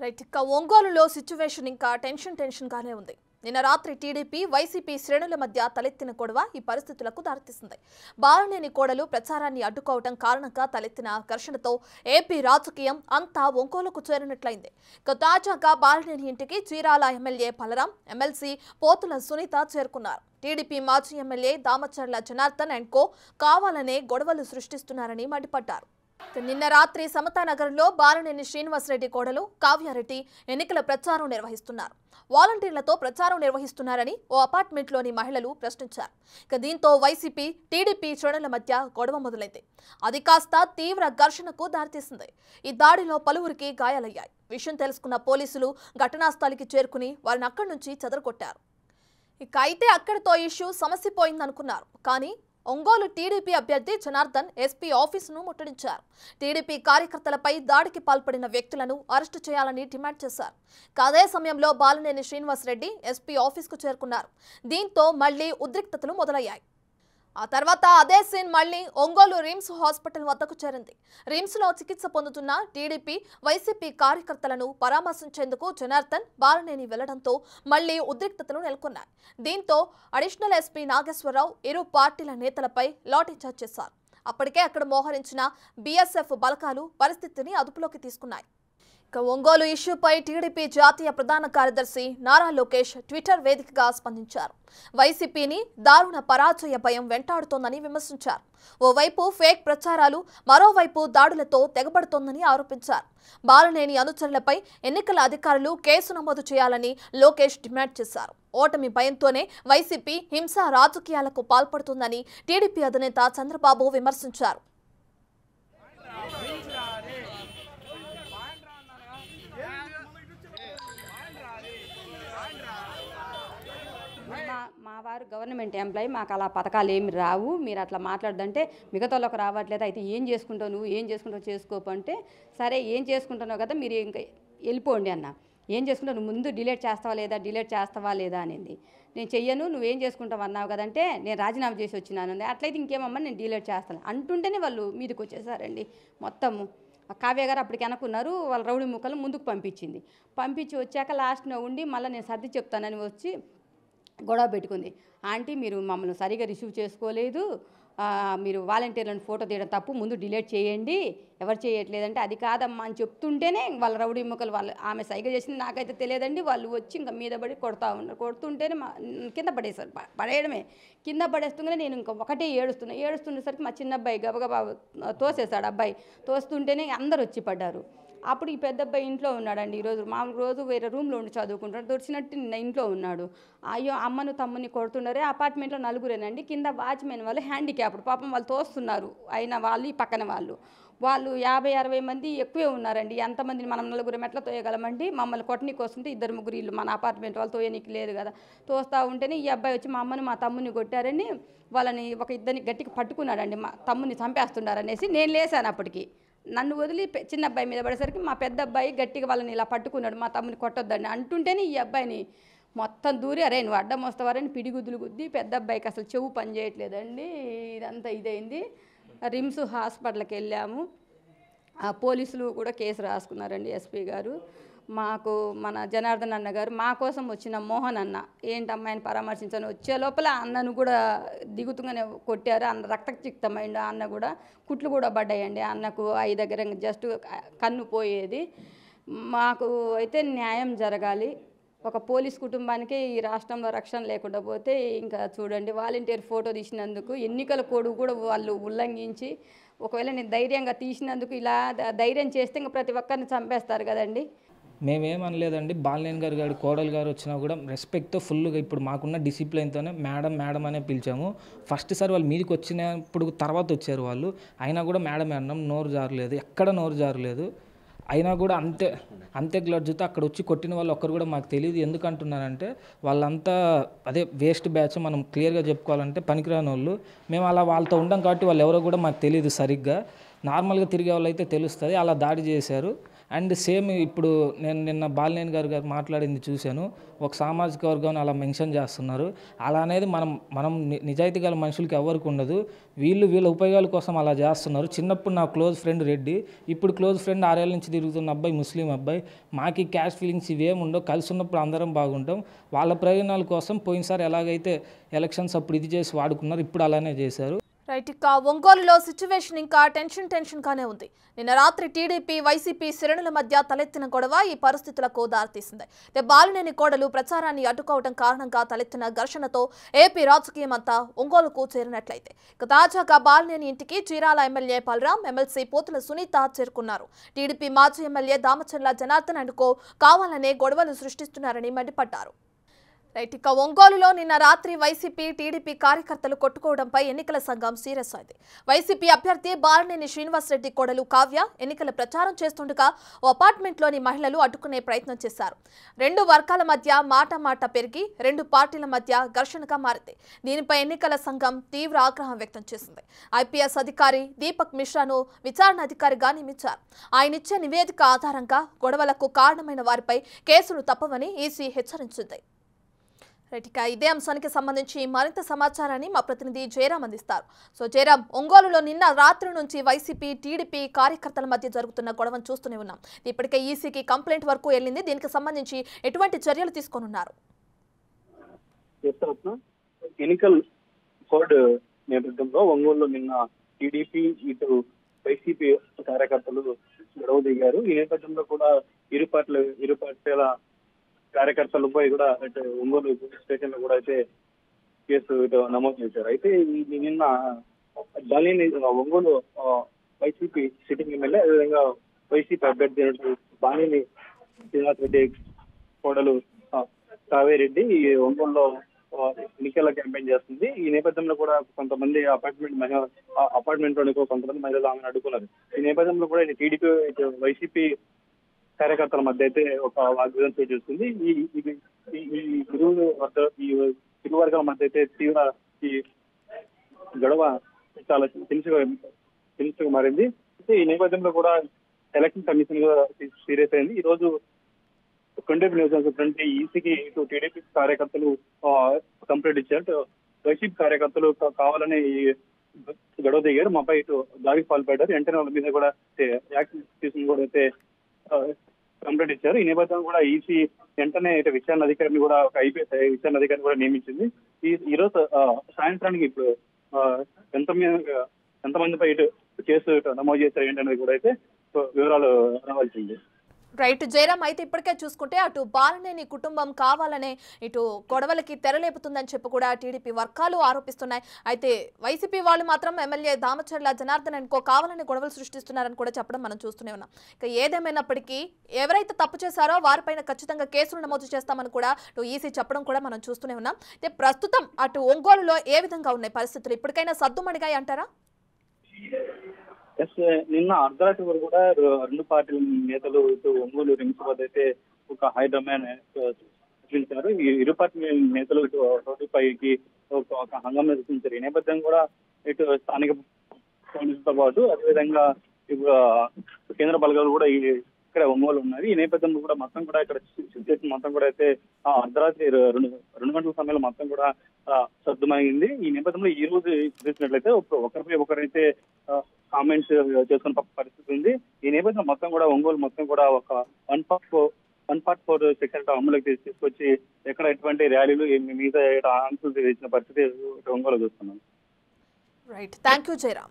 Right ఇక ఒంగోలులో situation ఇంకా టెన్షన్ గానే ఉంది. నిన్న రాత్రి టీడీపీ వైసీపీ శ్రేణుల మధ్య తలెత్తిన గొడవ ఈ పరిస్థితులకు దారితీసింది. బాలనేని కోడలు ప్రచారాన్ని అడ్డుకోవడం కారణంగా తలెత్తిన ఘర్షణతో ఏపీ రాజకీయం అంతా ఒంగోలుకు చేరినట్లయింది. ఇక తాజాగా బాలనేని ఇంటికి చీరాల ఎమ్మెల్యే బలరాం, ఎమ్మెల్సీ పోతుల సునీత చేరుకున్నారు. టీడీపీ మాజీ MLA Damacharla Janardhan and co కావాలనే గొడవలు సృష్టిస్తున్నారని మండిపడ్డారు. నిన్న రాత్రి సమతానగర్లో బాలనేని శ్రీనివాసరెడ్డి కోడలు కావ్యారెడ్డి ఎన్నికల ప్రచారం నిర్వహిస్తున్నారు. వాలంటీర్లతో ప్రచారం నిర్వహిస్తున్నారని ఓ అపార్ట్మెంట్లోని మహిళలు ప్రశ్నించారు. దీంతో వైసీపీ టీడీపీ శ్రేణుల మధ్య గొడవ మొదలైంది. అది కాస్త తీవ్ర ఘర్షణకు దారితీసింది. ఈ దాడిలో పలువురికి గాయాలయ్యాయి. విషయం తెలుసుకున్న పోలీసులు ఘటనా స్థలికి చేరుకుని వారిని అక్కడి నుంచి చెదరగొట్టారు. అయితే అక్కడితో ఇష్యూ సమసిపోయిందనుకున్నారు. కానీ ఒంగోలు టీడీపీ అభ్యర్థి జనార్దన్ ఎస్పీ ఆఫీసును ముట్టడించారు. టీడీపీ కార్యకర్తలపై దాడికి పాల్పడిన వ్యక్తులను అరెస్టు చేయాలని డిమాండ్ చేశారు. అదే సమయంలో బాలనేని శ్రీనివాసరెడ్డి ఎస్పీ ఆఫీసుకు చేరుకున్నారు. దీంతో మళ్లీ ఉద్రిక్తతలు మొదలయ్యాయి. ఆ తర్వాత అదే సీన్ మళ్లీ ఒంగోలు రిమ్స్ హాస్పిటల్ వద్దకు చేరింది. రిమ్స్లో చికిత్స పొందుతున్న టీడీపీ వైసీపీ కార్యకర్తలను పరామర్శించేందుకు జనార్దన్ బాలనేని వెళ్లడంతో మళ్లీ ఉద్రిక్తతలు నెలకొన్నాయి. దీంతో అడిషనల్ ఎస్పీ నాగేశ్వరరావు ఇరు పార్టీల నేతలపై లాఠీచార్జ్ చేశారు. అప్పటికే అక్కడ మోహరించిన బీఎస్ఎఫ్ బలగాలు పరిస్థితిని అదుపులోకి తీసుకున్నాయి. ఒంగోలు ఇష్యూపై టీడీపీ జాతీయ ప్రధాన కార్యదర్శి నారా లోకేష్ ట్విట్టర్ వేదికగా స్పందించారు. వైసీపీని దారుణ పరాజయ భయం వెంటాడుతోందని విమర్శించారు. ఓవైపు ఫేక్ ప్రచారాలు, మరోవైపు దాడులతో తెగబడుతోందని ఆరోపించారు. బాలనేని అనుచరులపై ఎన్నికల అధికారులు కేసు నమోదు చేయాలని లోకేష్ డిమాండ్ చేశారు. ఓటమి భయంతోనే వైసీపీ హింసా రాజకీయాలకు పాల్పడుతుందని టీడీపీ అధినేత చంద్రబాబు విమర్శించారు. మా వారు గవర్నమెంట్ ఎంప్లాయీ, మాకు అలా పథకాలు ఏమి రావు, మీరు అట్లా మాట్లాడదంటే మిగతా వాళ్ళకి రావట్లేదు, అయితే ఏం చేసుకుంటావు, నువ్వు ఏం చేసుకుంటావు చేసుకోపంటే, సరే ఏం చేసుకుంటున్నావు కదా మీరు ఇంకా వెళ్ళిపోండి అన్న. ఏం చేసుకుంటావు, నువ్వు ముందు డిలీట్ చేస్తావా లేదా అనింది. నేను చెయ్యను, నువ్వేం చేసుకుంటావు అన్నావు కదంటే నేను రాజీనామా చేసి వచ్చినాను. అట్లయితే ఇంకేమమ్మా నేను డిలీట్ చేస్తాను అంటుంటేనే వాళ్ళు మీదకి వచ్చేసారండి మొత్తము. కావ్య గారు అప్పటికి అనుకున్నారు, వాళ్ళ రౌడీ ముక్కలు ముందుకు పంపించి వచ్చాక లాస్ట్న ఉండి మళ్ళీ నేను సర్ది చెప్తానని వచ్చి గొడవ పెట్టుకుంది. ఆంటీ మీరు మమ్మల్ని సరిగా రిసీవ్ చేసుకోలేదు, మీరు వాలంటీర్లను ఫోటో తీయడం తప్పు, ముందు డిలీట్ చేయండి, ఎవరు చేయట్లేదంటే అది కాదమ్మా అని చెప్తుంటేనే వాళ్ళ రౌడీ ముక్కలు ఆమె సైగ చేసింది నాకైతే తెలియదండి. వాళ్ళు వచ్చి ఇంకా మీద పడి కొడుతుంటేనే కింద పడేశారు. పడేయడమే కింద పడేస్తుంటే నేను ఇంకా ఒకటే ఏడుస్తుండేసరికి మా చిన్న అబ్బాయి గబగబా తోసేశాడు. అబ్బాయి తోస్తుంటేనే అందరు వచ్చి పడ్డారు. అప్పుడు ఈ పెద్ద అబ్బాయి ఇంట్లో ఉన్నాడండి. ఈరోజు మామూలు రోజు వేరే రూమ్లో ఉండి చదువుకుంటాడు, దొరికినట్టు నిన్న ఇంట్లో ఉన్నాడు. అయ్యో అమ్మను తమ్ముని కొడుతున్నారే. అపార్ట్మెంట్లో నలుగురేనండి, కింద వాచ్మెన్ వాళ్ళు హ్యాండిక్యాప్డ్, పాపం వాళ్ళు తోస్తున్నారు. అయిన వాళ్ళు ఈ పక్కన వాళ్ళు 50-60 మంది ఎక్కువే ఉన్నారండి. ఎంతమందిని మనం నలుగురం ఎట్లా తోయగలమండి? మమ్మల్ని కొట్టనీకి వస్తుంటే 2-3 ఇల్లు మన అపార్ట్మెంట్ వాళ్ళు తోయనీకి లేదు కదా. తోస్తూ ఉంటేనే ఈ అబ్బాయి వచ్చి మా అమ్మని మా తమ్ముని కొట్టారని వాళ్ళని ఇద్దరిని గట్టిగా పట్టుకున్నాడండి. మా తమ్ముని చంపేస్తున్నారనేసి నేను లేసాను. అప్పటికి నన్ను వదిలి చిన్న అబ్బాయి మీద పడేసరికి మా పెద్ద అబ్బాయి గట్టిగా వాళ్ళని ఇలా పట్టుకున్నాడు, మా తమ్ముని కొట్టొద్దని అంటుంటేనే ఈ అబ్బాయిని మొత్తం దూరి అరే నువ్వు అడ్డం వస్తావారని పిడిగుద్దులు గుద్ది పెద్ద అబ్బాయికి అసలు చెవు పని చేయట్లేదండి. ఇదంతా ఇదైంది. రిమ్స్ హాస్పిటల్కి వెళ్ళాము. పోలీసులు కూడా కేసు రాసుకున్నారండి ఎస్పీ గారు. మాకు మన జనార్దన్ అన్న గారు మా కోసం వచ్చిన మోహన్ అన్న ఏంటి అమ్మాయిని పరామర్శించని వచ్చే లోపల అన్నను కూడా దిగుతుంగానే కొట్టారు. అన్న రక్తచిక్తమైండు. అన్న కూడా కుట్లు కూడా పడ్డాయండి. అన్నకు ఐ దగ్గర జస్ట్ కన్ను పోయేది. మాకు అయితే న్యాయం జరగాలి. ఒక పోలీస్ కుటుంబానికి ఈ రాష్ట్రంలో రక్షణ లేకుండా పోతే ఇంకా చూడండి, వాలంటీర్ ఫోటో తీసినందుకు ఎన్నికల కోడ్ కూడా వాళ్ళు ఉల్లంఘించి, ఒకవేళ నేను ధైర్యంగా తీసినందుకు ఇలా ధైర్యం చేస్తే ఇంకా ప్రతి ఒక్కరిని చంపేస్తారు కదండి. మేమేమనలేదండి. బాలనేని గారు కోడలు గారు వచ్చినా కూడా రెస్పెక్ట్తో ఫుల్గా ఇప్పుడు మాకున్న డిసిప్లిన్తోనే మేడం అనే పిలిచాము. ఫస్ట్ సారి వాళ్ళు మీదకి వచ్చినప్పుడు తర్వాత వచ్చారు వాళ్ళు, అయినా కూడా మేడం అన్నాం. నోరు జారలేదు, ఎక్కడ నోరు జారలేదు. అయినా కూడా అంతే గ్లడ్జ్తో అక్కడ వచ్చి కొట్టిన వాళ్ళు ఒక్కరు కూడా మాకు తెలియదు. ఎందుకంటున్నానంటే వాళ్ళంతా అదే వేస్ట్ బ్యాచ్, మనం క్లియర్గా చెప్పుకోవాలంటే పనికిరాని వాళ్ళు. మేము అలా వాళ్ళతో ఉండం కాబట్టి వాళ్ళు ఎవరో కూడా మాకు తెలియదు సరిగ్గా. నార్మల్గా తిరిగే వాళ్ళు అయితే తెలుస్తుంది, అలా దాడి చేశారు. అండ్ సేమ్ ఇప్పుడు నేను నిన్న బాలినేని గారు మాట్లాడింది చూశాను. ఒక సామాజిక వర్గాన్ని అలా మెన్షన్ చేస్తున్నారు. అలా అనేది మనం నిజాయితీ గల మనుషులకి ఎవరికి ఉండదు. వీళ్ళ ఉపయోగాల కోసం అలా చేస్తున్నారు. చిన్నప్పుడు నా క్లోజ్ ఫ్రెండ్ రెడ్డి, ఇప్పుడు క్లోజ్ ఫ్రెండ్ 6 ఏళ్ళ నుంచి తిరుగుతున్న అబ్బాయి ముస్లిం అబ్బాయి. మాకు క్యాస్ట్ ఫీలింగ్స్ ఇవేమి ఉండవు. కలిసి ఉన్నప్పుడు అందరం బాగుంటాం. వాళ్ళ ప్రయోజనాల కోసం పోయినసారి ఎలాగైతే ఎలక్షన్స్ అప్పుడు ఇది చేసి వాడుకున్నారు, ఇప్పుడు అలానే చేశారు. రైట్, ఇక ఒంగోలులో సిచ్యువేషన్ ఇంకా టెన్షన్ గానే ఉంది. నిన్న రాత్రి టీడీపీ వైసీపీ శ్రేణుల మధ్య తలెత్తిన గొడవ ఈ పరిస్థితులకు దారితీసింది. బాలినేని కోడలు ప్రచారాన్ని అడ్డుకోవడం కారణంగా తలెత్తిన ఘర్షణతో ఏపీ రాజకీయం అంతా ఒంగోలుకు చేరినట్లయితే ఇక తాజాగా బాలినేని ఇంటికి చీరాల ఎమ్మెల్యే బలరాం, ఎమ్మెల్సీ పోతుల సునీత చేరుకున్నారు. టీడీపీ మాజీ ఎమ్మెల్యే దామచర్ల జనార్దన్ అనుకో కావాలనే గొడవలు సృష్టిస్తున్నారని మండిపడ్డారు. రైట్, ఇక ఒంగోలులో నిన్న రాత్రి వైసీపీ టీడీపీ కార్యకర్తలు కొట్టుకోవడంపై ఎన్నికల సంఘం సీరియస్ అయింది. వైసీపీ అభ్యర్థి బాలినేని శ్రీనివాసరెడ్డి కోడలు కావ్య ఎన్నికల ప్రచారం చేస్తుండగా ఓ అపార్ట్మెంట్లోని మహిళలు అడ్డుకునే ప్రయత్నం చేశారు. 2 వర్గాల మధ్య మాట పెరిగి 2 పార్టీల మధ్య ఘర్షణగా మారింది. దీనిపై ఎన్నికల సంఘం తీవ్ర ఆగ్రహం వ్యక్తం చేసింది. ఐపీఎస్ అధికారి దీపక్ మిశ్రాను విచారణ అధికారిగా నియమించారు. ఆయన ఇచ్చే నివేదిక ఆధారంగా గొడవలకు కారణమైన వారిపై కేసులు తప్పవని ఈసీ హెచ్చరించింది. రైట్, ఇక ఇదే అంశానికి సంబంధించి మరింత సమాచారాన్ని మా ప్రతినిధి జయరాం అందిస్తారు. సో జయరాం, ఒంగోలులో నిన్న రాత్రి నుంచి వైసీపీ టీడీపీ కార్యకర్తల మధ్య జరుగుతున్న గొడవను చూస్తూనే ఉన్నాం. ఇప్పటికే ఈసీకి కంప్లైంట్ వరకు వెళ్ళింది. దీనికి సంబంధించి ఎటువంటి చర్యలు తీసుకోనున్నారు? ఎన్నికల కోడ్ నేపథ్యంలో ఒంగోలులో నిన్న టీడీపీ ఇటు వైసీపీ కార్యకర్తలు గొడవ దిగారు. ఈ నేపథ్యంలో కూడా ఇరు పార్టీల కార్యకర్తలపై కూడా అంటే ఒంగోలు స్టేషన్ లో కూడా అయితే కేసు నమోదు చేశారు. అయితే నిన్న Balineni Ongole YCP sitting MLA, అదేవిధంగా వైసీపీ అభ్యర్థి బాలినేని శ్రీనివాసరెడ్డి కోడలు కావేరెడ్డి ఒంగోలులో ఎన్నికల క్యాంపెయిన్ చేస్తుంది. ఈ నేపథ్యంలో కూడా కొంతమంది అపార్ట్మెంట్ లోని కొంతమంది మహిళలు ఆమెను అడ్డుకున్నారు. ఈ నేపథ్యంలో కూడా టీడీపీ వైసీపీ కార్యకర్తల మధ్య అయితే ఒక వాగ్వాదం చోటు చేసుకుంది. ఇరు వర్గాల మధ్య అయితే తీవ్ర ఈ గొడవ చాలా తెలుసుగా మారింది. అయితే ఈ నేపథ్యంలో కూడా ఎలక్షన్ కమిషన్ గా సీరియస్ అయింది. ఈ రోజు కొండేపు నియోజకవర్గం ఈసీకి ఇటు టీడీపీ కార్యకర్తలు కంప్లైంట్ ఇచ్చారు. వైసీపీ కార్యకర్తలు కావాలని గొడవ దిగారు, మాపై ఇటు దాడికి పాల్పడ్డారు. వెంటనే వాళ్ళ మీద కూడా యాక్షన్ తీసుకుని కూడా అయితే కంప్లైంట్ ఇచ్చారు. ఈ నేపథ్యంలో కూడా ఈసీ వెంటనే విచారణ అధికారిని కూడా ఒక ఐపీఎస్ విచారణ అధికారిని కూడా నియమించింది. ఈ రోజు సాయంత్రానికి ఇప్పుడు ఎంతమందిపై ఇటు కేసు నమోదు చేశారు ఏంటనేది కూడా అయితే వివరాలు రావాల్సింది. రైట్ జయరాం, అయితే ఇప్పటికే చూసుకుంటే అటు బాలినేని కుటుంబం కావాలనే ఇటు గొడవలకి తెరలేపుతుందని చెప్పి కూడా టీడీపీ వర్గాలు ఆరోపిస్తున్నాయి. అయితే వైసీపీ వాళ్ళు మాత్రం ఎమ్మెల్యే దామచర్ల జనార్దన్ అనుకో కావాలని గొడవలు సృష్టిస్తున్నారని కూడా చెప్పడం మనం చూస్తూనే ఉన్నాం. ఇక ఏదేమైనప్పటికీ ఎవరైతే తప్పు చేశారో వారిపైన ఖచ్చితంగా కేసులు నమోదు చేస్తామని కూడా ఈసీ చెప్పడం కూడా మనం చూస్తూనే ఉన్నాం. అయితే ప్రస్తుతం అటు ఒంగోలులో ఏ విధంగా ఉన్నాయి పరిస్థితులు? ఇప్పటికైనా సద్దుమణిగాయి అంటారా? నిన్న అర్ధరాత్రి వరకు కూడా 2 పార్టీల నేతలు ఇటు ఒంగోలు రింగ్స్ వద్ద అయితే ఒక హై డిమాండ్ సృష్టించారు. ఈ ఇరు పార్టీ నేతలు ఇటు రోడ్డుపైకి ఒక హంగామా సృష్టించారు. ఈ నేపథ్యం కూడా ఇటు స్థానిక పోలీసులతో పాటు అదేవిధంగా ఇప్పుడు కేంద్ర బలగాలు కూడా ఇక్కడ ఒంగోలు ఉన్నాయి. ఈ నేపథ్యంలో కూడా మొత్తం కూడా ఇక్కడ సిచ్యువేషన్ మొత్తం కూడా అయితే అర్ధరాత్రి 2 గంటల సమయంలో మొత్తం కూడా సర్దుమైంది. ఈ నేపథ్యంలో ఈ రోజు చూసినట్లయితే ఒకరిపై ఒకరైతే కామెంట్స్ చేసుకున్న పరిస్థితి ఉంది. ఈ నేపథ్యంలో మొత్తం కూడా ఒంగోలు మొత్తం కూడా ఒక 144 సెక్షన్ అమలుకి తీసుకొచ్చి ఎక్కడ ఎటువంటి ర్యాలీలు మిగతా ఆంక్షలు ఇచ్చిన పరిస్థితి ఒంగోలు చూస్తున్నాం. Right, thank you Jayaram.